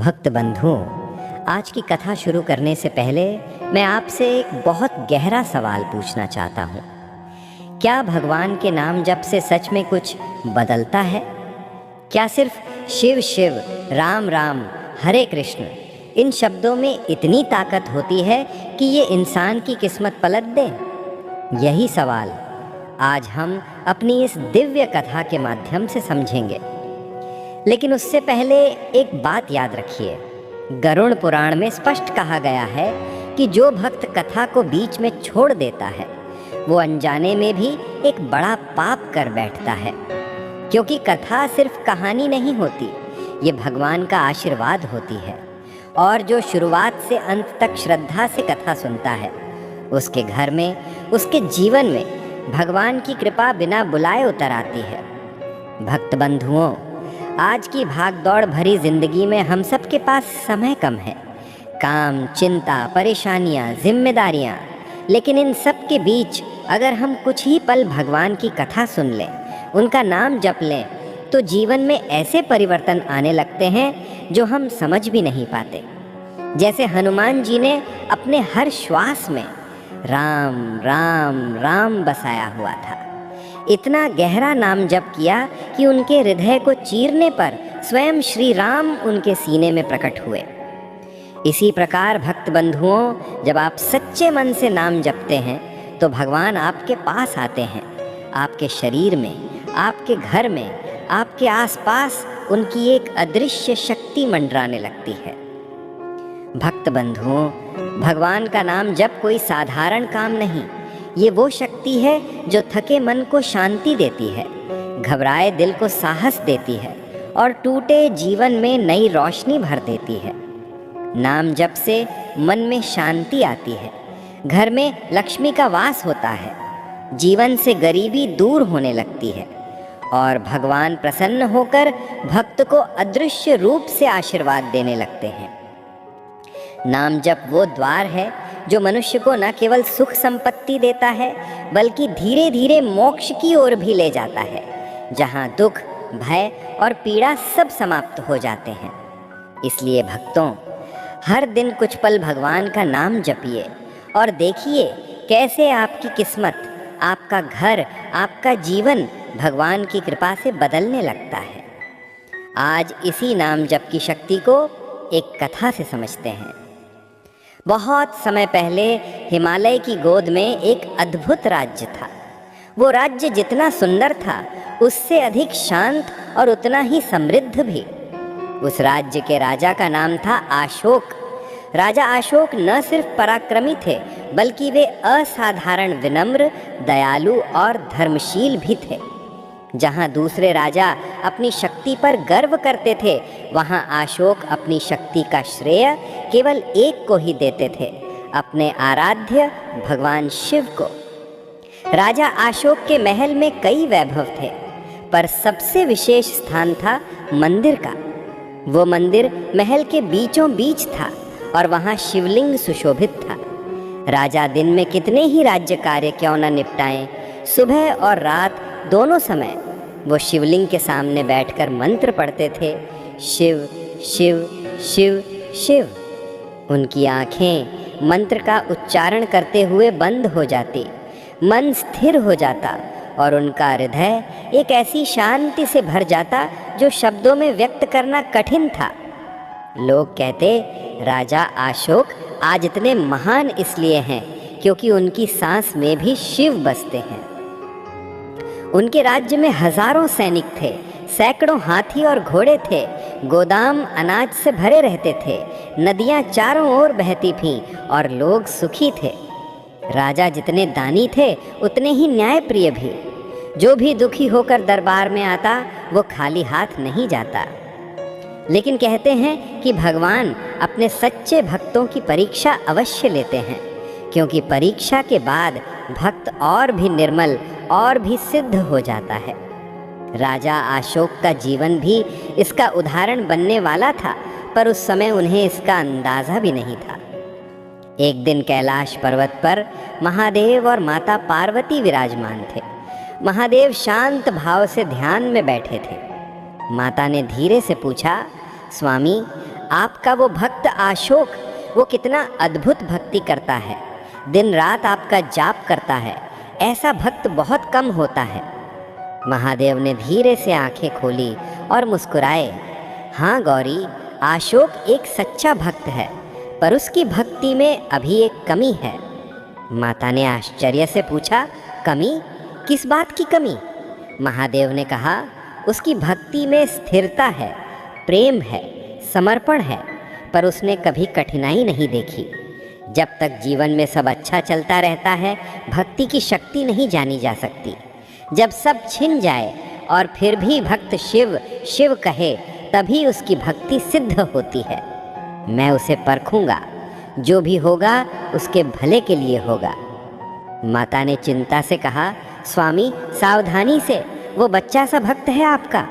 भक्त बंधुओं, आज की कथा शुरू करने से पहले मैं आपसे एक बहुत गहरा सवाल पूछना चाहता हूँ। क्या भगवान के नाम जप से सच में कुछ बदलता है? क्या सिर्फ शिव शिव, राम राम, हरे कृष्ण इन शब्दों में इतनी ताकत होती है कि ये इंसान की किस्मत पलट दे? यही सवाल आज हम अपनी इस दिव्य कथा के माध्यम से समझेंगे। लेकिन उससे पहले एक बात याद रखिए, गरुड़ पुराण में स्पष्ट कहा गया है कि जो भक्त कथा को बीच में छोड़ देता है वो अनजाने में भी एक बड़ा पाप कर बैठता है। क्योंकि कथा सिर्फ कहानी नहीं होती, ये भगवान का आशीर्वाद होती है। और जो शुरुआत से अंत तक श्रद्धा से कथा सुनता है, उसके घर में, उसके जीवन में भगवान की कृपा बिना बुलाए उतर आती है। भक्त बंधुओं, आज की भागदौड़ भरी जिंदगी में हम सब के पास समय कम है। काम, चिंता, परेशानियां, जिम्मेदारियां, लेकिन इन सब के बीच अगर हम कुछ ही पल भगवान की कथा सुन लें, उनका नाम जप लें, तो जीवन में ऐसे परिवर्तन आने लगते हैं जो हम समझ भी नहीं पाते। जैसे हनुमान जी ने अपने हर श्वास में राम राम राम बसाया हुआ था। इतना गहरा नाम जप किया कि उनके हृदय को चीरने पर स्वयं श्री राम उनके सीने में प्रकट हुए। इसी प्रकार भक्त बंधुओं, जब आप सच्चे मन से नाम जपते हैं तो भगवान आपके पास आते हैं। आपके शरीर में, आपके घर में, आपके आसपास उनकी एक अदृश्य शक्ति मंडराने लगती है। भक्त बंधुओं, भगवान का नाम जप कोई साधारण काम नहीं, ये वो शक्ति है जो थके मन को शांति देती है, घबराए दिल को साहस देती है और टूटे जीवन में नई रोशनी भर देती है। नाम जप से मन में शांति आती है, घर में लक्ष्मी का वास होता है, जीवन से गरीबी दूर होने लगती है और भगवान प्रसन्न होकर भक्त को अदृश्य रूप से आशीर्वाद देने लगते हैं। नाम जप वो द्वार है जो मनुष्य को न केवल सुख संपत्ति देता है, बल्कि धीरे धीरे मोक्ष की ओर भी ले जाता है, जहाँ दुख, भय और पीड़ा सब समाप्त हो जाते हैं। इसलिए भक्तों, हर दिन कुछ पल भगवान का नाम जपिए और देखिए कैसे आपकी किस्मत, आपका घर, आपका जीवन भगवान की कृपा से बदलने लगता है। आज इसी नाम जप की शक्ति को एक कथा से समझते हैं। बहुत समय पहले हिमालय की गोद में एक अद्भुत राज्य था। वो राज्य जितना सुंदर था, उससे अधिक शांत और उतना ही समृद्ध भी। उस राज्य के राजा का नाम था अशोक। राजा अशोक न सिर्फ पराक्रमी थे, बल्कि वे असाधारण विनम्र, दयालु और धर्मशील भी थे। जहाँ दूसरे राजा अपनी शक्ति पर गर्व करते थे, वहाँ अशोक अपनी शक्ति का श्रेय केवल एक को ही देते थे, अपने आराध्य भगवान शिव को। राजा अशोक के महल में कई वैभव थे, पर सबसे विशेष स्थान था मंदिर का। वो मंदिर महल के बीचों बीच था और वहाँ शिवलिंग सुशोभित था। राजा दिन में कितने ही राज्य कार्य क्यों न निपटाएं, सुबह और रात दोनों समय वो शिवलिंग के सामने बैठकर मंत्र पढ़ते थे, शिव शिव शिव शिव। उनकी आंखें मंत्र का उच्चारण करते हुए बंद हो जाती, मन स्थिर हो जाता और उनका हृदय एक ऐसी शांति से भर जाता जो शब्दों में व्यक्त करना कठिन था। लोग कहते, राजा अशोक आज इतने महान इसलिए हैं क्योंकि उनकी सांस में भी शिव बसते हैं। उनके राज्य में हजारों सैनिक थे, सैकड़ों हाथी और घोड़े थे, गोदाम अनाज से भरे रहते थे, नदियां चारों ओर बहती थीं और लोग सुखी थे। राजा जितने दानी थे, उतने ही न्यायप्रिय भी। जो भी दुखी होकर दरबार में आता, वो खाली हाथ नहीं जाता। लेकिन कहते हैं कि भगवान अपने सच्चे भक्तों की परीक्षा अवश्य लेते हैं, क्योंकि परीक्षा के बाद भक्त और भी निर्मल और भी सिद्ध हो जाता है। राजा अशोक का जीवन भी इसका उदाहरण बनने वाला था, पर उस समय उन्हें इसका अंदाज़ा भी नहीं था। एक दिन कैलाश पर्वत पर महादेव और माता पार्वती विराजमान थे। महादेव शांत भाव से ध्यान में बैठे थे। माता ने धीरे से पूछा, स्वामी, आपका वो भक्त अशोक, वो कितना अद्भुत भक्ति करता है, दिन रात आपका जाप करता है, ऐसा भक्त बहुत कम होता है। महादेव ने धीरे से आंखें खोली और मुस्कुराए। हाँ गौरी, अशोक एक सच्चा भक्त है, पर उसकी भक्ति में अभी एक कमी है। माता ने आश्चर्य से पूछा, कमी? किस बात की कमी? महादेव ने कहा, उसकी भक्ति में स्थिरता है, प्रेम है, समर्पण है, पर उसने कभी कठिनाई नहीं देखी। जब तक जीवन में सब अच्छा चलता रहता है, भक्ति की शक्ति नहीं जानी जा सकती। जब सब छिन जाए और फिर भी भक्त शिव शिव कहे, तभी उसकी भक्ति सिद्ध होती है। मैं उसे परखूंगा, जो भी होगा उसके भले के लिए होगा। माता ने चिंता से कहा, स्वामी सावधानी से, वो बच्चा सा भक्त है आपका।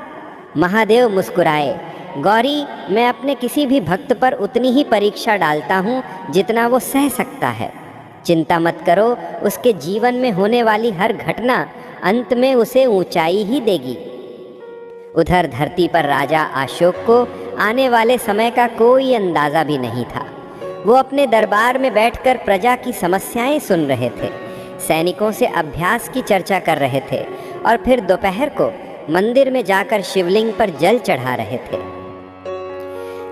महादेव मुस्कुराए। गौरी, मैं अपने किसी भी भक्त पर उतनी ही परीक्षा डालता हूँ जितना वो सह सकता है। चिंता मत करो, उसके जीवन में होने वाली हर घटना अंत में उसे ऊंचाई ही देगी। उधर धरती पर राजा अशोक को आने वाले समय का कोई अंदाज़ा भी नहीं था। वो अपने दरबार में बैठकर प्रजा की समस्याएं सुन रहे थे, सैनिकों से अभ्यास की चर्चा कर रहे थे और फिर दोपहर को मंदिर में जाकर शिवलिंग पर जल चढ़ा रहे थे।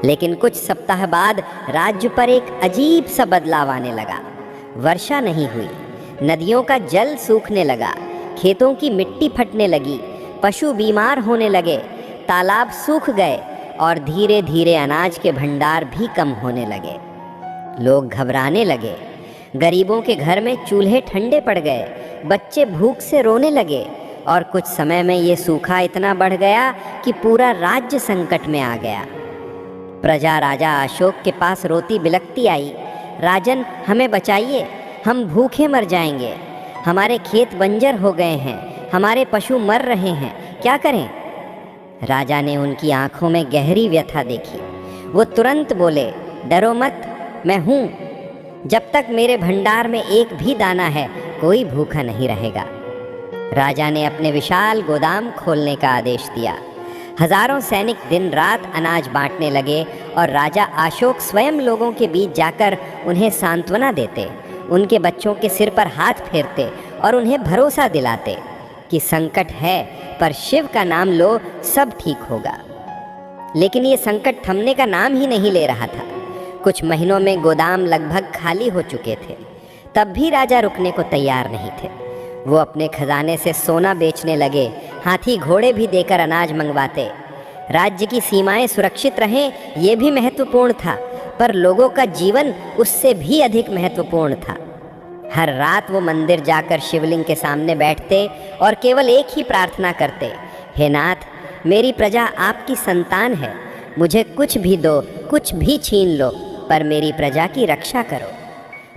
लेकिन कुछ सप्ताह बाद राज्य पर एक अजीब सा बदलाव आने लगा। वर्षा नहीं हुई, नदियों का जल सूखने लगा, खेतों की मिट्टी फटने लगी, पशु बीमार होने लगे, तालाब सूख गए और धीरे धीरे अनाज के भंडार भी कम होने लगे। लोग घबराने लगे। गरीबों के घर में चूल्हे ठंडे पड़ गए, बच्चे भूख से रोने लगे और कुछ समय में ये सूखा इतना बढ़ गया कि पूरा राज्य संकट में आ गया। प्रजा राजा अशोक के पास रोती बिलखती आई, राजन हमें बचाइए, हम भूखे मर जाएंगे, हमारे खेत बंजर हो गए हैं, हमारे पशु मर रहे हैं, क्या करें? राजा ने उनकी आंखों में गहरी व्यथा देखी। वो तुरंत बोले, डरो मत, मैं हूँ। जब तक मेरे भंडार में एक भी दाना है, कोई भूखा नहीं रहेगा। राजा ने अपने विशाल गोदाम खोलने का आदेश दिया। हजारों सैनिक दिन रात अनाज बांटने लगे और राजा अशोक स्वयं लोगों के बीच जाकर उन्हें सांत्वना देते, उनके बच्चों के सिर पर हाथ फेरते और उन्हें भरोसा दिलाते कि संकट है पर शिव का नाम लो, सब ठीक होगा। लेकिन ये संकट थमने का नाम ही नहीं ले रहा था। कुछ महीनों में गोदाम लगभग खाली हो चुके थे, तब भी राजा रुकने को तैयार नहीं थे। वो अपने खजाने से सोना बेचने लगे, हाथी घोड़े भी देकर अनाज मंगवाते। राज्य की सीमाएं सुरक्षित रहें, ये भी महत्वपूर्ण था, पर लोगों का जीवन उससे भी अधिक महत्वपूर्ण था। हर रात वो मंदिर जाकर शिवलिंग के सामने बैठते और केवल एक ही प्रार्थना करते, हे नाथ, मेरी प्रजा आपकी संतान है, मुझे कुछ भी दो, कुछ भी छीन लो, पर मेरी प्रजा की रक्षा करो।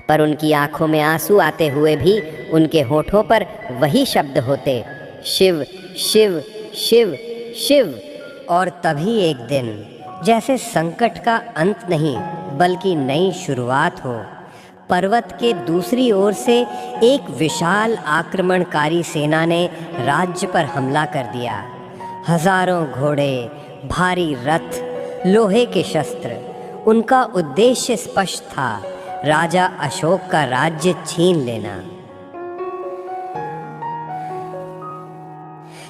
पर उनकी आंखों में आंसू आते हुए भी उनके होठों पर वही शब्द होते, शिव शिव शिव शिव। और तभी एक दिन, जैसे संकट का अंत नहीं बल्कि नई शुरुआत हो, पर्वत के दूसरी ओर से एक विशाल आक्रमणकारी सेना ने राज्य पर हमला कर दिया। हजारों घोड़े, भारी रथ, लोहे के शस्त्र। उनका उद्देश्य स्पष्ट था, राजा अशोक का राज्य छीन लेना।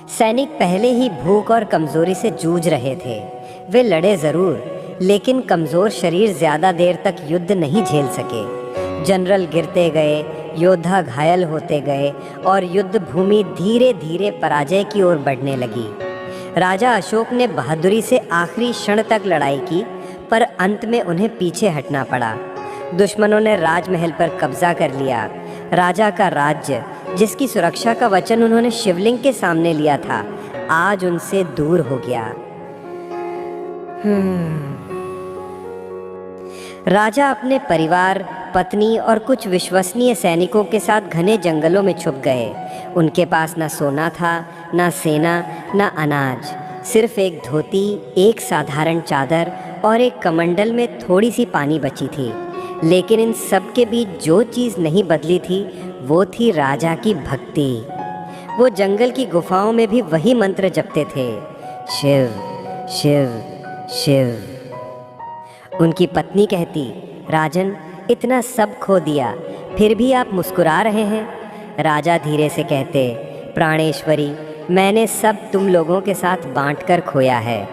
सैनिक पहले ही भूख और कमजोरी से जूझ रहे थे। वे लड़े जरूर, लेकिन कमजोर शरीर ज्यादा देर तक युद्ध नहीं झेल सके। जनरल गिरते गए, योद्धा घायल होते गए और युद्ध भूमि धीरे धीरे पराजय की ओर बढ़ने लगी। राजा अशोक ने बहादुरी से आखिरी क्षण तक लड़ाई की, पर अंत में उन्हें पीछे हटना पड़ा। दुश्मनों ने राजमहल पर कब्जा कर लिया। राजा का राज्य, जिसकी सुरक्षा का वचन उन्होंने शिवलिंग के सामने लिया था, आज उनसे दूर हो गया। राजा अपने परिवार, पत्नी और कुछ विश्वसनीय सैनिकों के साथ घने जंगलों में छुप गए। उनके पास न सोना था, न सेना, न अनाज, सिर्फ एक धोती, एक साधारण चादर और एक कमंडल में थोड़ी सी पानी बची थी। लेकिन इन सब के बीच जो चीज़ नहीं बदली थी, वो थी राजा की भक्ति। वो जंगल की गुफाओं में भी वही मंत्र जपते थे, शिव शिव शिव। उनकी पत्नी कहती, राजन, इतना सब खो दिया, फिर भी आप मुस्कुरा रहे हैं। राजा धीरे से कहते, प्राणेश्वरी, मैंने सब तुम लोगों के साथ बांटकर खोया है,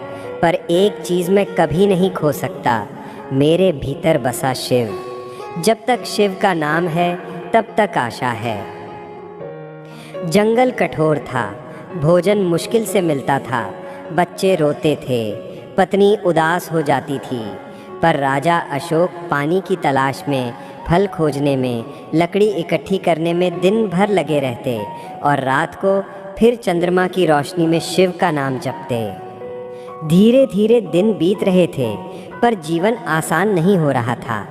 पर एक चीज़ मैं कभी नहीं खो सकता, मेरे भीतर बसा शिव। जब तक शिव का नाम है तब तक आशा है। जंगल कठोर था, भोजन मुश्किल से मिलता था, बच्चे रोते थे, पत्नी उदास हो जाती थी, पर राजा अशोक पानी की तलाश में, फल खोजने में, लकड़ी इकट्ठी करने में दिन भर लगे रहते और रात को फिर चंद्रमा की रोशनी में शिव का नाम जपते। धीरे धीरे दिन बीत रहे थे, पर जीवन आसान नहीं हो रहा था।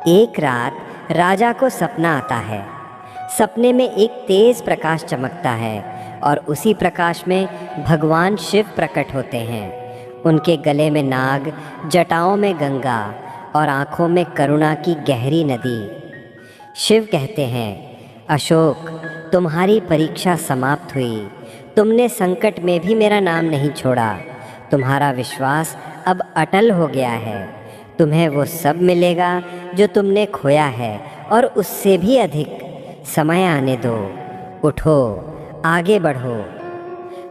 एक रात राजा को सपना आता है। सपने में एक तेज प्रकाश चमकता है और उसी प्रकाश में भगवान शिव प्रकट होते हैं। उनके गले में नाग, जटाओं में गंगा और आँखों में करुणा की गहरी नदी। शिव कहते हैं, अशोक, तुम्हारी परीक्षा समाप्त हुई, तुमने संकट में भी मेरा नाम नहीं छोड़ा, तुम्हारा विश्वास अब अटल हो गया है, तुम्हें वो सब मिलेगा जो तुमने खोया है और उससे भी अधिक। समय आने दो, उठो, आगे बढ़ो।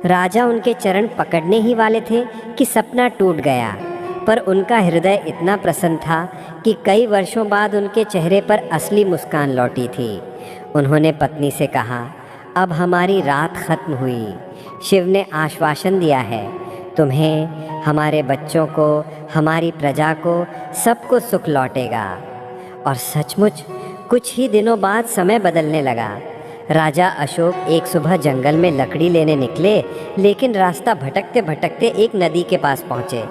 राजा उनके चरण पकड़ने ही वाले थे कि सपना टूट गया, पर उनका हृदय इतना प्रसन्न था कि कई वर्षों बाद उनके चेहरे पर असली मुस्कान लौटी थी। उन्होंने पत्नी से कहा, अब हमारी रात खत्म हुई, शिव ने आश्वासन दिया है, तुम्हें, हमारे बच्चों को, हमारी प्रजा को, सबको सुख लौटेगा। और सचमुच कुछ ही दिनों बाद समय बदलने लगा। राजा अशोक एक सुबह जंगल में लकड़ी लेने निकले, लेकिन रास्ता भटकते भटकते एक नदी के पास पहुँचे।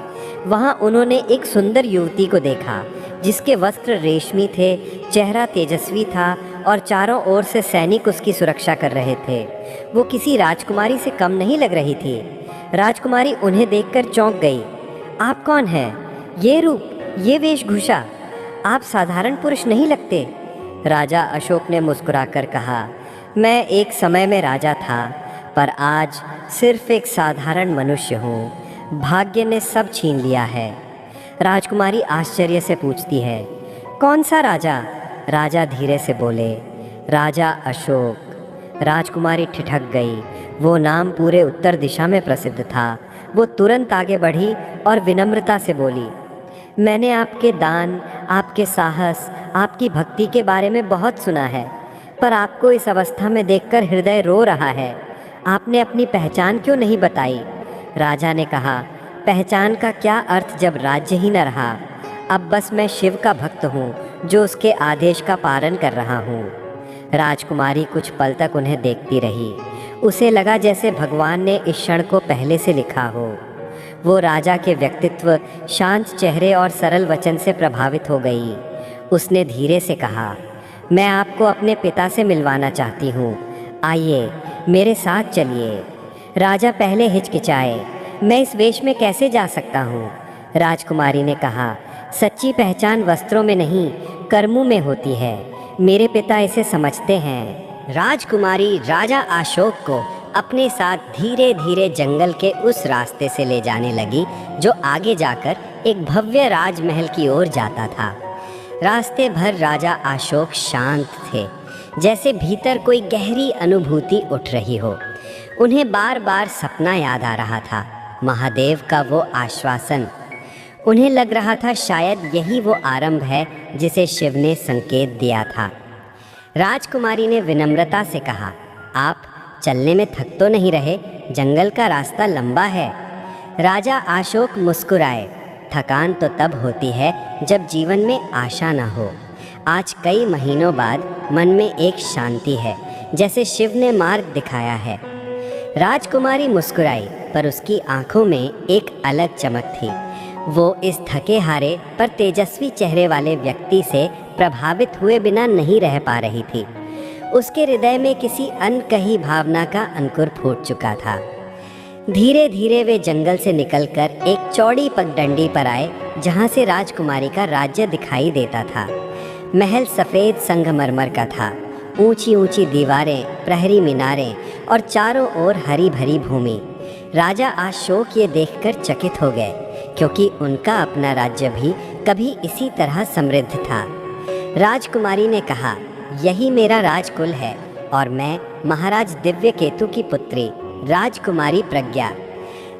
वहाँ उन्होंने एक सुंदर युवती को देखा, जिसके वस्त्र रेशमी थे, चेहरा तेजस्वी था और चारों ओर से सैनिक उसकी सुरक्षा कर रहे थे। वो किसी राजकुमारी से कम नहीं लग रही थी। राजकुमारी उन्हें देखकर चौंक गई। आप कौन हैं? ये रूप, ये वेशभूषा, आप साधारण पुरुष नहीं लगते। राजा अशोक ने मुस्कुराकर कहा, मैं एक समय में राजा था, पर आज सिर्फ एक साधारण मनुष्य हूँ। भाग्य ने सब छीन लिया है। राजकुमारी आश्चर्य से पूछती है, कौन सा राजा? राजा धीरे से बोले, राजा अशोक। राजकुमारी ठिठक गई। वो नाम पूरे उत्तर दिशा में प्रसिद्ध था। वो तुरंत आगे बढ़ी और विनम्रता से बोली, मैंने आपके दान, आपके साहस, आपकी भक्ति के बारे में बहुत सुना है, पर आपको इस अवस्था में देखकर हृदय रो रहा है। आपने अपनी पहचान क्यों नहीं बताई? राजा ने कहा, पहचान का क्या अर्थ जब राज्य ही न रहा। अब बस मैं शिव का भक्त हूँ, जो उसके आदेश का पालन कर रहा हूँ। राजकुमारी कुछ पल तक उन्हें देखती रही। उसे लगा जैसे भगवान ने इस क्षण को पहले से लिखा हो। वो राजा के व्यक्तित्व, शांत चेहरे और सरल वचन से प्रभावित हो गई। उसने धीरे से कहा, मैं आपको अपने पिता से मिलवाना चाहती हूँ, आइए मेरे साथ चलिए। राजा पहले हिचकिचाए, मैं इस वेश में कैसे जा सकता हूँ? राजकुमारी ने कहा, सच्ची पहचान वस्त्रों में नहीं, कर्मों में होती है। मेरे पिता इसे समझते हैं। राजकुमारी राजा अशोक को अपने साथ धीरे धीरे जंगल के उस रास्ते से ले जाने लगी जो आगे जाकर एक भव्य राजमहल की ओर जाता था। रास्ते भर राजा अशोक शांत थे, जैसे भीतर कोई गहरी अनुभूति उठ रही हो। उन्हें बार बार सपना याद आ रहा था, महादेव का वो आश्वासन। उन्हें लग रहा था शायद यही वो आरंभ है जिसे शिव ने संकेत दिया था। राजकुमारी ने विनम्रता से कहा, आप चलने में थक तो नहीं रहे? जंगल का रास्ता लंबा है। राजा अशोक मुस्कुराए, थकान तो तब होती है जब जीवन में आशा ना हो। आज कई महीनों बाद मन में एक शांति है, जैसे शिव ने मार्ग दिखाया है। राजकुमारी मुस्कुराई, पर उसकी आंखों में एक अलग चमक थी। वो इस थके हारे पर तेजस्वी चेहरे वाले व्यक्ति से प्रभावित हुए बिना नहीं रह पा रही थी। उसके हृदय में किसी अनकही भावना का अंकुर फूट चुका था। धीरे धीरे वे जंगल से निकलकर एक चौड़ी पगडंडी पर आए, जहाँ से राजकुमारी का राज्य दिखाई देता था। महल सफ़ेद संगमरमर का था, ऊंची ऊंची दीवारें, प्रहरी मीनारें और चारों ओर हरी भरी भूमि। राजा अशोक ये देखकर चकित हो गए, क्योंकि उनका अपना राज्य भी कभी इसी तरह समृद्ध था। राजकुमारी ने कहा, यही मेरा राजकुल है और मैं महाराज दिव्यकेतु की पुत्री राजकुमारी प्रज्ञा।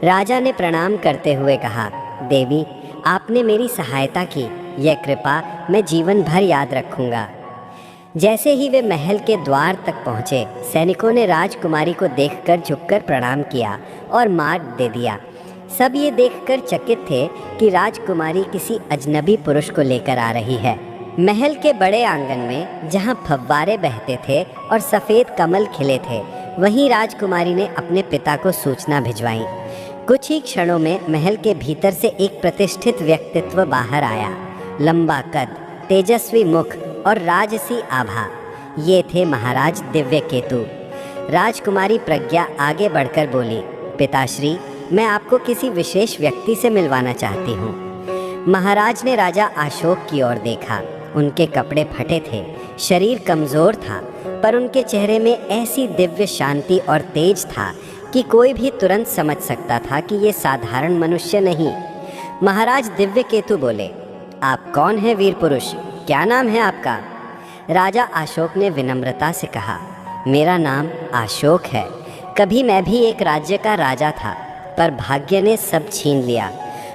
राजा ने प्रणाम करते हुए कहा, देवी, आपने मेरी सहायता की, यह कृपा मैं जीवन भर याद रखूंगा। जैसे ही वे महल के द्वार तक पहुँचे, सैनिकों ने राजकुमारी को देखकर झुककर प्रणाम किया और मार दे दिया। सब ये देखकर चकित थे कि राजकुमारी किसी अजनबी पुरुष को लेकर आ रही है। महल के बड़े आंगन में जहाँ फव्वारे बहते थे और सफ़ेद कमल खिले थे, वहीं राजकुमारी ने अपने पिता को सूचना भिजवाई। कुछ ही क्षणों में महल के भीतर से एक प्रतिष्ठित व्यक्तित्व बाहर आया। लंबा कद, तेजस्वी मुख और राजसी आभा, ये थे महाराज दिव्यकेतु। राजकुमारी प्रज्ञा आगे बढ़कर बोली, पिताश्री, मैं आपको किसी विशेष व्यक्ति से मिलवाना चाहती हूँ। महाराज ने राजा अशोक की ओर देखा। उनके कपड़े फटे थे, शरीर कमज़ोर था, पर उनके चेहरे में ऐसी दिव्य शांति और तेज था कि कोई भी तुरंत समझ सकता था कि ये साधारण मनुष्य नहीं। महाराज दिव्यकेतु बोले, आप कौन हैं वीर पुरुष, क्या नाम है आपका? राजा अशोक ने विनम्रता से कहा, मेरा नाम अशोक है। कभी मैं भी एक राज्य का राजा था, पर भाग्य ने सब छीन लिया।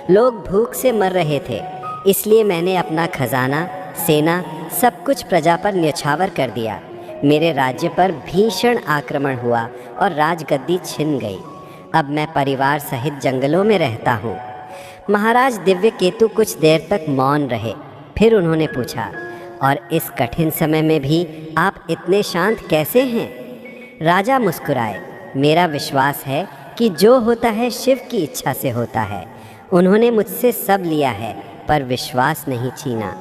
लोग भूख से मर रहे थे, इसलिए मैंने अपना खजाना, सेना, सब कुछ प्रजा पर न्यौछावर कर दिया। मेरे राज्य पर भीषण आक्रमण हुआ और राजगद्दी छिन गई। अब मैं परिवार सहित जंगलों में रहता हूँ। महाराज दिव्यकेतु कुछ देर तक मौन रहे, फिर उन्होंने पूछा, और इस कठिन समय में भी आप इतने शांत कैसे हैं? राजा मुस्कुराए, मेरा विश्वास है कि जो होता है शिव की इच्छा से होता है। उन्होंने मुझसे सब लिया है, पर विश्वास नहीं छीना।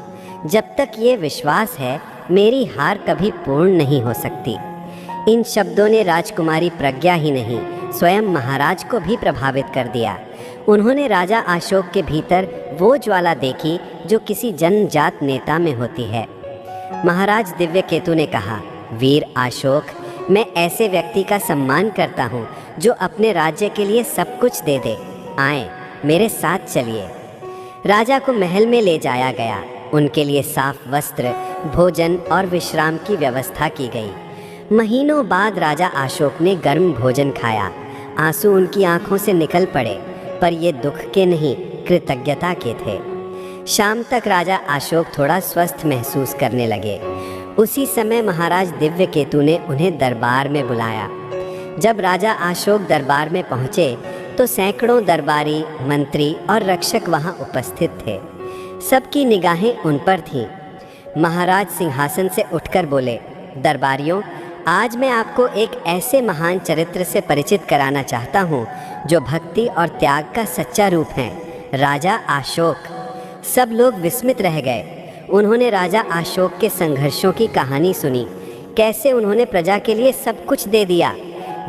जब तक ये विश्वास है, मेरी हार कभी पूर्ण नहीं हो सकती। इन शब्दों ने राजकुमारी प्रज्ञा ही नहीं, स्वयं महाराज को भी प्रभावित कर दिया। उन्होंने राजा अशोक के भीतर वो ज्वाला देखी जो किसी जनजात नेता में होती है। महाराज दिव्यकेतु ने कहा, वीर अशोक, मैं ऐसे व्यक्ति का सम्मान करता हूँ जो अपने राज्य के लिए सब कुछ दे दे। आए, मेरे साथ चलिए। राजा को महल में ले जाया गया। उनके लिए साफ वस्त्र, भोजन और विश्राम की व्यवस्था की गई। महीनों बाद राजा अशोक ने गर्म भोजन खाया। आंसू उनकी आंखों से निकल पड़े, पर ये दुख के नहीं, कृतज्ञता के थे। शाम तक राजा अशोक थोड़ा स्वस्थ महसूस करने लगे। उसी समय महाराज दिव्यकेतु ने उन्हें दरबार में बुलाया। जब राजा अशोक दरबार में पहुँचे तो सैकड़ों दरबारी, मंत्री और रक्षक वहाँ उपस्थित थे। सबकी निगाहें उन पर थीं। महाराज सिंहासन से उठकर बोले, दरबारियों, आज मैं आपको एक ऐसे महान चरित्र से परिचित कराना चाहता हूँ जो भक्ति और त्याग का सच्चा रूप है, राजा अशोक। सब लोग विस्मित रह गए। उन्होंने राजा अशोक के संघर्षों की कहानी सुनी, कैसे उन्होंने प्रजा के लिए सब कुछ दे दिया।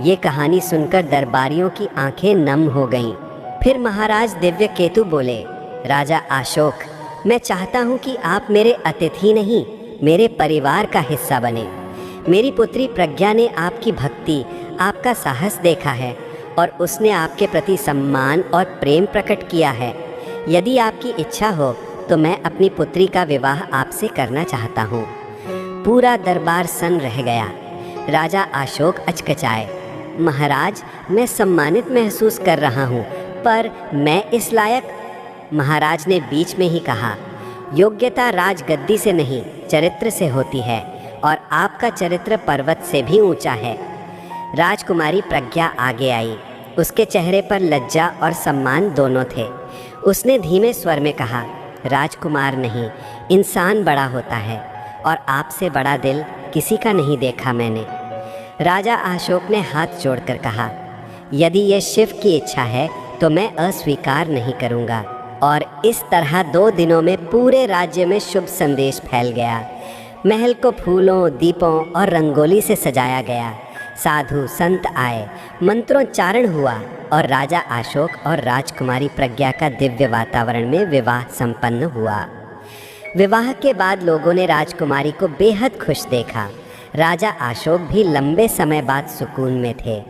ये कहानी सुनकर दरबारियों की आंखें नम हो गईं। फिर महाराज दिव्यकेतु बोले, राजा अशोक, मैं चाहता हूँ कि आप मेरे अतिथि नहीं, मेरे परिवार का हिस्सा बने। मेरी पुत्री प्रज्ञा ने आपकी भक्ति, आपका साहस देखा है और उसने आपके प्रति सम्मान और प्रेम प्रकट किया है। यदि आपकी इच्छा हो तो मैं अपनी पुत्री का विवाह आपसे करना चाहता हूँ। पूरा दरबार सन्न रह गया। राजा अशोक अचकचाए, महाराज, मैं सम्मानित महसूस कर रहा हूँ, पर मैं इस लायक। महाराज ने बीच में ही कहा, योग्यता राजगद्दी से नहीं, चरित्र से होती है, और आपका चरित्र पर्वत से भी ऊंचा है। राजकुमारी प्रज्ञा आगे आई। उसके चेहरे पर लज्जा और सम्मान दोनों थे। उसने धीमे स्वर में कहा, राजकुमार नहीं, इंसान बड़ा होता है, और आपसे बड़ा दिल किसी का नहीं देखा मैंने। राजा अशोक ने हाथ जोड़कर कहा, यदि यह शिव की इच्छा है तो मैं अस्वीकार नहीं करूँगा। और इस तरह 2 दिनों में पूरे राज्य में शुभ संदेश फैल गया। महल को फूलों, दीपों और रंगोली से सजाया गया। साधु संत आए, मंत्रोच्चारण हुआ और राजा अशोक और राजकुमारी प्रज्ञा का दिव्य वातावरण में विवाह संपन्न हुआ। विवाह के बाद लोगों ने राजकुमारी को बेहद खुश देखा। राजा अशोक भी लंबे समय बाद सुकून में थे।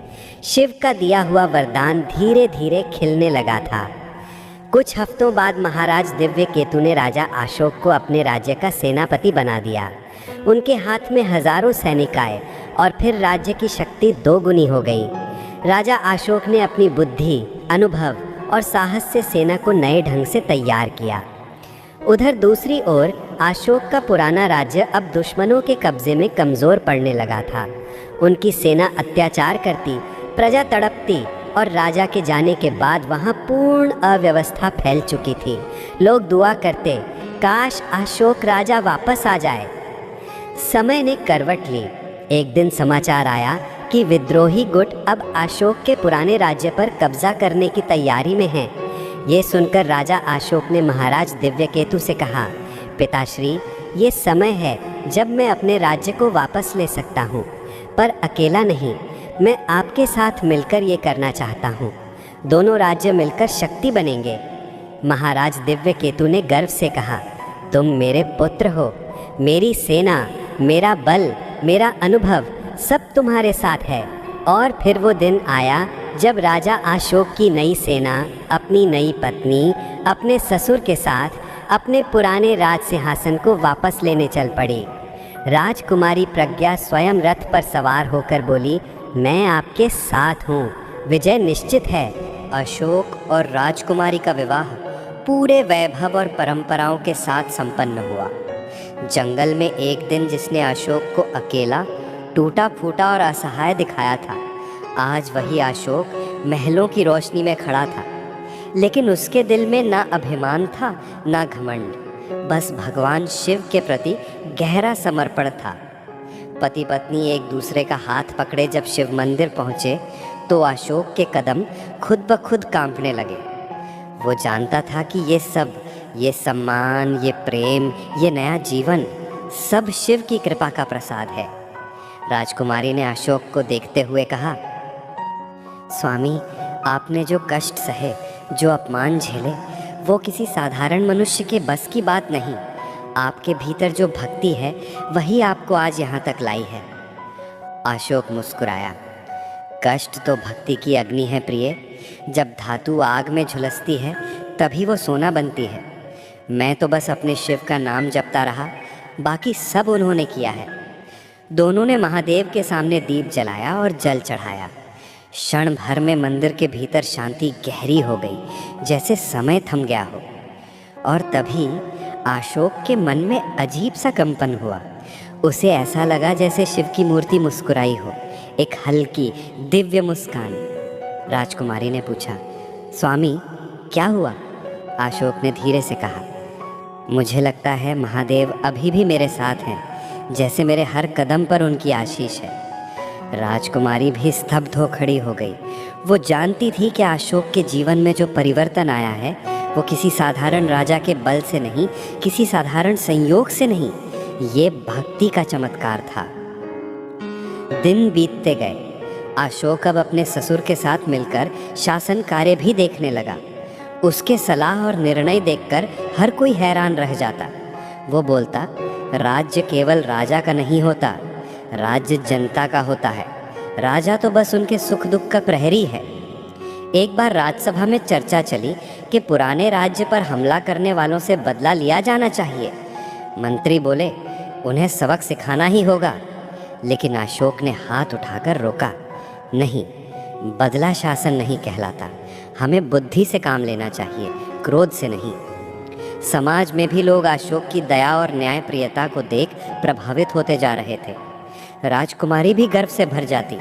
शिव का दिया हुआ वरदान धीरे धीरे खिलने लगा था। कुछ हफ्तों बाद महाराज दिव्य केतु ने राजा अशोक को अपने राज्य का सेनापति बना दिया। उनके हाथ में हजारों सैनिक आए और फिर राज्य की शक्ति दोगुनी हो गई। राजा अशोक ने अपनी बुद्धि, अनुभव और साहस से सेना को नए ढंग से तैयार किया। उधर दूसरी ओर अशोक का पुराना राज्य अब दुश्मनों के कब्जे में कमज़ोर पड़ने लगा था। उनकी सेना अत्याचार करती, प्रजा तड़पती और राजा के जाने के बाद वहाँ पूर्ण अव्यवस्था फैल चुकी थी। लोग दुआ करते, काश अशोक राजा वापस आ जाए। समय ने करवट ली। एक दिन समाचार आया कि विद्रोही गुट अब अशोक के पुराने राज्य पर कब्जा करने की तैयारी में हैं। ये सुनकर राजा अशोक ने महाराज दिव्यकेतु से कहा, पिताश्री, ये समय है जब मैं अपने राज्य को वापस ले सकता हूँ, पर अकेला नहीं, मैं आपके साथ मिलकर ये करना चाहता हूँ। दोनों राज्य मिलकर शक्ति बनेंगे। महाराज दिव्यकेतु ने गर्व से कहा, तुम मेरे पुत्र हो। मेरी सेना, मेरा बल, मेरा अनुभव सब तुम्हारे साथ है। और फिर वो दिन आया जब राजा अशोक की नई सेना अपनी नई पत्नी, अपने ससुर के साथ अपने पुराने राज सिंहासन को वापस लेने चल पड़ी। राजकुमारी प्रज्ञा स्वयं रथ पर सवार होकर बोली, मैं आपके साथ हूँ, विजय निश्चित है। अशोक और राजकुमारी का विवाह पूरे वैभव और परंपराओं के साथ संपन्न हुआ। जंगल में एक दिन जिसने अशोक को अकेला, टूटा फूटा और असहाय दिखाया था, आज वही अशोक महलों की रोशनी में खड़ा था। लेकिन उसके दिल में ना अभिमान था, ना घमंड, बस भगवान शिव के प्रति गहरा समर्पण था। पति पत्नी एक दूसरे का हाथ पकड़े जब शिव मंदिर पहुँचे तो अशोक के कदम खुद ब खुद कांपने लगे। वो जानता था कि ये सब, ये सम्मान, ये प्रेम, ये नया जीवन सब शिव की कृपा का प्रसाद है। राजकुमारी ने अशोक को देखते हुए कहा, स्वामी, आपने जो कष्ट सहे, जो अपमान झेले, वो किसी साधारण मनुष्य के बस की बात नहीं। आपके भीतर जो भक्ति है वही आपको आज यहाँ तक लाई है। अशोक मुस्कुराया, कष्ट तो भक्ति की अग्नि है प्रिय। जब धातु आग में झुलसती है तभी वो सोना बनती है। मैं तो बस अपने शिव का नाम जपता रहा, बाकी सब उन्होंने किया है। दोनों ने महादेव के सामने दीप जलाया और जल चढ़ाया। क्षण भर में मंदिर के भीतर शांति गहरी हो गई, जैसे समय थम गया हो। और तभी अशोक के मन में अजीब सा कंपन हुआ। उसे ऐसा लगा जैसे शिव की मूर्ति मुस्कुराई हो, एक हल्की दिव्य मुस्कान। राजकुमारी ने पूछा, स्वामी क्या हुआ? अशोक ने धीरे से कहा, मुझे लगता है महादेव अभी भी मेरे साथ हैं, जैसे मेरे हर कदम पर उनकी आशीष है। राजकुमारी भी स्तब्ध हो खड़ी हो गई। वो जानती थी कि अशोक के जीवन में जो परिवर्तन आया है वो किसी साधारण राजा के बल से नहीं, किसी साधारण संयोग से नहीं, ये भक्ति का चमत्कार था। दिन बीतते गए। अशोक अब अपने ससुर के साथ मिलकर शासन कार्य भी देखने लगा। उसके सलाह और निर्णय देखकर हर कोई हैरान रह जाता। वो बोलता, राज्य केवल राजा का नहीं होता, राज्य जनता का होता है। राजा तो बस उनके सुख दुख का प्रहरी है। एक बार राज्यसभा में चर्चा चली कि पुराने राज्य पर हमला करने वालों से बदला लिया जाना चाहिए। मंत्री बोले, उन्हें सबक सिखाना ही होगा। लेकिन अशोक ने हाथ उठाकर रोका, नहीं, बदला शासन नहीं कहलाता। हमें बुद्धि से काम लेना चाहिए, क्रोध से नहीं। समाज में भी लोग अशोक की दया और न्यायप्रियता को देख प्रभावित होते जा रहे थे। राजकुमारी भी गर्व से भर जाती।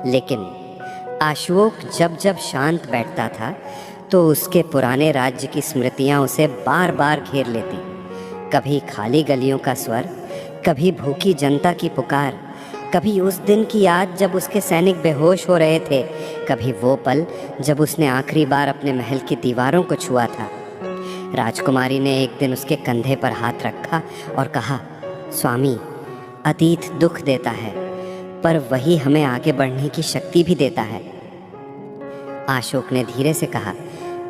लेकिन अशोक जब जब शांत बैठता था तो उसके पुराने राज्य की स्मृतियां उसे बार बार घेर लेती। कभी खाली गलियों का स्वर, कभी भूखी जनता की पुकार, कभी उस दिन की याद जब उसके सैनिक बेहोश हो रहे थे, कभी वो पल जब उसने आखिरी बार अपने महल की दीवारों को छुआ था। राजकुमारी ने एक दिन उसके कंधे पर हाथ रखा और कहा, स्वामी, अतीत दुख देता है, पर वही हमें आगे बढ़ने की शक्ति भी देता है। अशोक ने धीरे से कहा,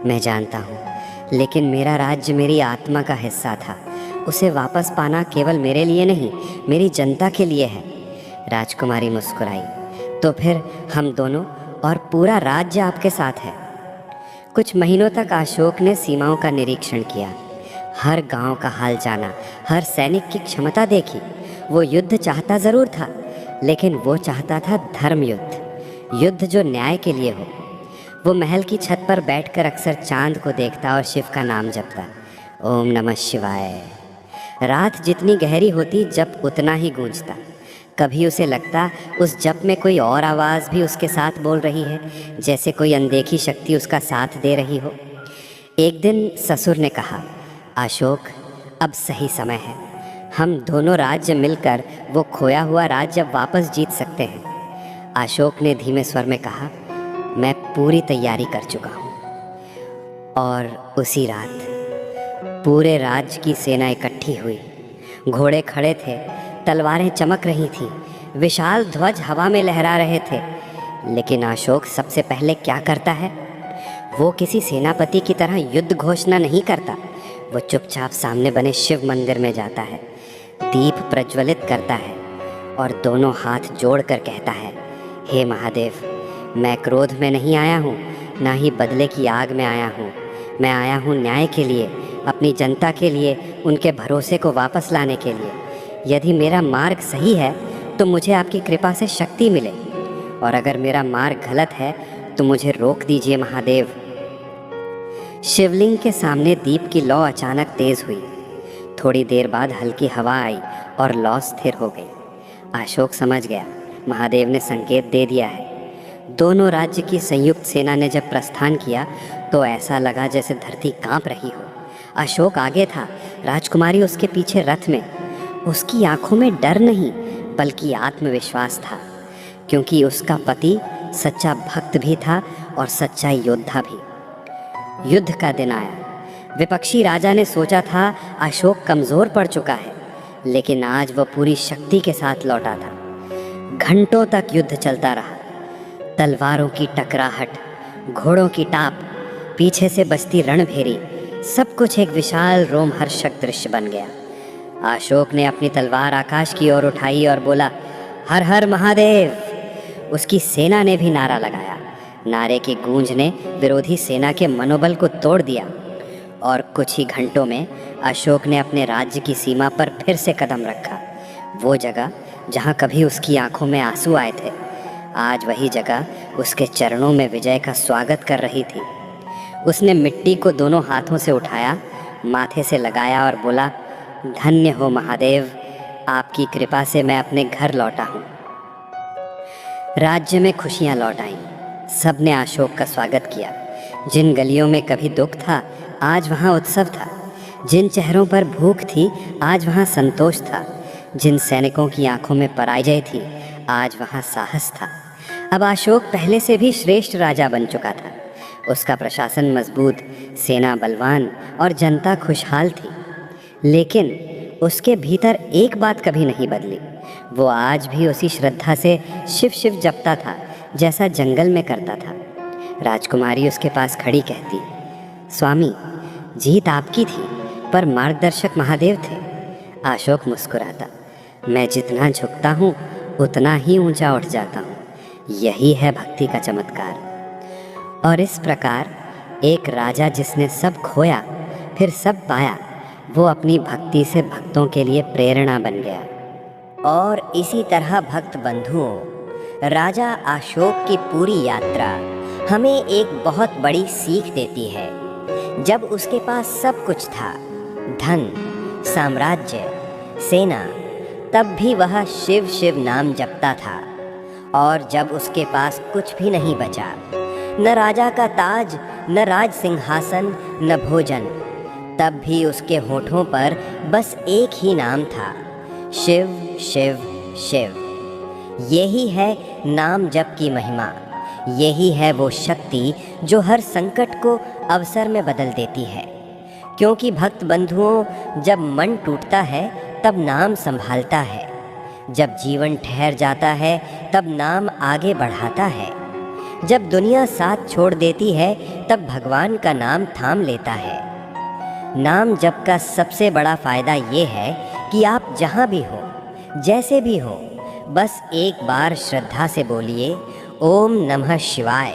मैं जानता हूँ, लेकिन मेरा राज्य मेरी आत्मा का हिस्सा था। उसे वापस पाना केवल मेरे लिए नहीं, मेरी जनता के लिए है। राजकुमारी मुस्कुराई, तो फिर हम दोनों और पूरा राज्य आपके साथ है। कुछ महीनों तक अशोक ने सीमाओं का निरीक्षण किया, हर गांव का हाल जाना, हर सैनिक की क्षमता देखी। वो युद्ध चाहता ज़रूर था, लेकिन वो चाहता था धर्म युद्ध, युद्ध जो न्याय के लिए हो। वो महल की छत पर बैठकर अक्सर चांद को देखता और शिव का नाम जपता, ओम नमः शिवाय। रात जितनी गहरी होती जप उतना ही गूंजता। कभी उसे लगता उस जप में कोई और आवाज़ भी उसके साथ बोल रही है, जैसे कोई अनदेखी शक्ति उसका साथ दे रही हो। एक दिन ससुर ने कहा, अशोक अब सही समय है, हम दोनों राज्य मिलकर वो खोया हुआ राज्य वापस जीत सकते हैं। अशोक ने धीमे स्वर में कहा, मैं पूरी तैयारी कर चुका हूँ। और उसी रात पूरे राज्य की सेना इकट्ठी हुई। घोड़े खड़े थे, तलवारें चमक रही थीं, विशाल ध्वज हवा में लहरा रहे थे। लेकिन अशोक सबसे पहले क्या करता है? वो किसी सेनापति की तरह युद्ध घोषणा नहीं करता। वो चुपचाप सामने बने शिव मंदिर में जाता है, दीप प्रज्वलित करता है और दोनों हाथ जोड़कर कहता है, हे महादेव, मैं क्रोध में नहीं आया हूँ, ना ही बदले की आग में आया हूँ। मैं आया हूँ न्याय के लिए, अपनी जनता के लिए, उनके भरोसे को वापस लाने के लिए। यदि मेरा मार्ग सही है तो मुझे आपकी कृपा से शक्ति मिले, और अगर मेरा मार्ग गलत है तो मुझे रोक दीजिए महादेव। शिवलिंग के सामने दीप की लौ अचानक तेज हुई। थोड़ी देर बाद हल्की हवा आई और लौ स्थिर हो गई। अशोक समझ गया, महादेव ने संकेत दे दिया है। दोनों राज्य की संयुक्त सेना ने जब प्रस्थान किया तो ऐसा लगा जैसे धरती कांप रही हो। अशोक आगे था, राजकुमारी उसके पीछे रथ में। उसकी आंखों में डर नहीं बल्कि आत्मविश्वास था, क्योंकि उसका पति सच्चा भक्त भी था और सच्चा योद्धा भी। युद्ध का दिन आया। विपक्षी राजा ने सोचा था अशोक कमज़ोर पड़ चुका है, लेकिन आज वह पूरी शक्ति के साथ लौटा था। घंटों तक युद्ध चलता रहा। तलवारों की टकराहट, घोड़ों की टाप, पीछे से बजती रणभेरी, सब कुछ एक विशाल रोमहर्षक दृश्य बन गया। अशोक ने अपनी तलवार आकाश की ओर उठाई और बोला, हर हर महादेव। उसकी सेना ने भी नारा लगाया। नारे की गूंज ने विरोधी सेना के मनोबल को तोड़ दिया और कुछ ही घंटों में अशोक ने अपने राज्य की सीमा पर फिर से कदम रखा। वो जगह जहाँ कभी उसकी आंखों में आंसू आए थे, आज वही जगह उसके चरणों में विजय का स्वागत कर रही थी। उसने मिट्टी को दोनों हाथों से उठाया, माथे से लगाया और बोला, धन्य हो महादेव, आपकी कृपा से मैं अपने घर लौटा हूँ। राज्य में खुशियाँ लौट आईं। सबने अशोक का स्वागत किया। जिन गलियों में कभी दुख था, आज वहाँ उत्सव था। जिन चेहरों पर भूख थी, आज वहाँ संतोष था। जिन सैनिकों की आंखों में पराजय थी, आज वहाँ साहस था। अब अशोक पहले से भी श्रेष्ठ राजा बन चुका था। उसका प्रशासन मजबूत, सेना बलवान और जनता खुशहाल थी। लेकिन उसके भीतर एक बात कभी नहीं बदली। वो आज भी उसी श्रद्धा से शिव शिव जपता था जैसा जंगल में करता था। राजकुमारी उसके पास खड़ी कहती, स्वामी, जीत आपकी थी पर मार्गदर्शक महादेव थे। अशोक मुस्कुराता, मैं जितना झुकता हूँ उतना ही ऊंचा उठ जाता हूँ। यही है भक्ति का चमत्कार। और इस प्रकार एक राजा जिसने सब खोया फिर सब पाया, वो अपनी भक्ति से भक्तों के लिए प्रेरणा बन गया। और इसी तरह भक्त बंधुओं, राजा अशोक की पूरी यात्रा हमें एक बहुत बड़ी सीख देती है। जब उसके पास सब कुछ था, धन, साम्राज्य, सेना, तब भी वह शिव शिव नाम जपता था। और जब उसके पास कुछ भी नहीं बचा, न राजा का ताज, न राज सिंहासन, न भोजन, तब भी उसके होठों पर बस एक ही नाम था, शिव शिव शिव। यही है नाम जप की महिमा। यही है वो शक्ति जो हर संकट को अवसर में बदल देती है। क्योंकि भक्त बंधुओं, जब मन टूटता है तब नाम संभालता है। जब जीवन ठहर जाता है तब नाम आगे बढ़ाता है। जब दुनिया साथ छोड़ देती है तब भगवान का नाम थाम लेता है। नाम जप का सबसे बड़ा फ़ायदा ये है कि आप जहाँ भी हो, जैसे भी हो, बस एक बार श्रद्धा से बोलिए ओम नमः शिवाय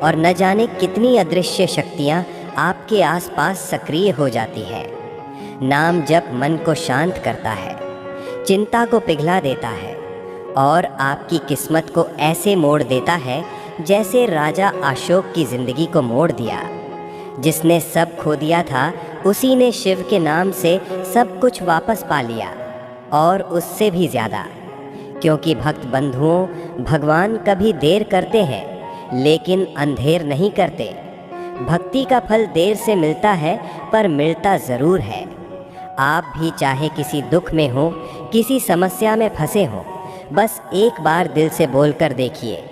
और न जाने कितनी अदृश्य शक्तियाँ आपके आसपास सक्रिय हो जाती है। नाम जप मन को शांत करता है, चिंता को पिघला देता है और आपकी किस्मत को ऐसे मोड़ देता है जैसे राजा अशोक की जिंदगी को मोड़ दिया। जिसने सब खो दिया था उसी ने शिव के नाम से सब कुछ वापस पा लिया, और उससे भी ज़्यादा। क्योंकि भक्त बंधुओं, भगवान कभी देर करते हैं लेकिन अंधेर नहीं करते। भक्ति का फल देर से मिलता है पर मिलता ज़रूर है। आप भी चाहे किसी दुख में हो, किसी समस्या में फंसे हो, बस एक बार दिल से बोलकर देखिए,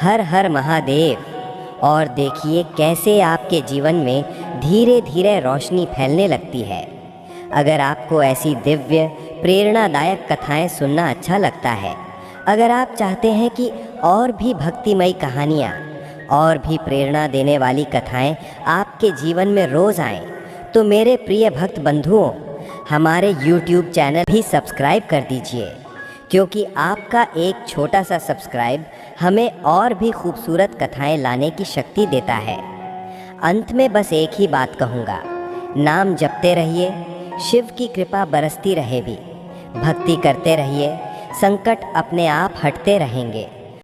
हर हर महादेव, और देखिए कैसे आपके जीवन में धीरे धीरे रोशनी फैलने लगती है। अगर आपको ऐसी दिव्य प्रेरणादायक कथाएं सुनना अच्छा लगता है, अगर आप चाहते हैं कि और भी भक्तिमयी कहानियाँ और भी प्रेरणा देने वाली कथाएं आपके जीवन में रोज़ आएं, तो मेरे प्रिय भक्त बंधुओं, हमारे YouTube चैनल भी सब्सक्राइब कर दीजिए, क्योंकि आपका एक छोटा सा सब्सक्राइब हमें और भी खूबसूरत कथाएं लाने की शक्ति देता है। अंत में बस एक ही बात कहूँगा, नाम जपते रहिए, शिव की कृपा बरसती रहे भी, भक्ति करते रहिए, संकट अपने आप हटते रहेंगे।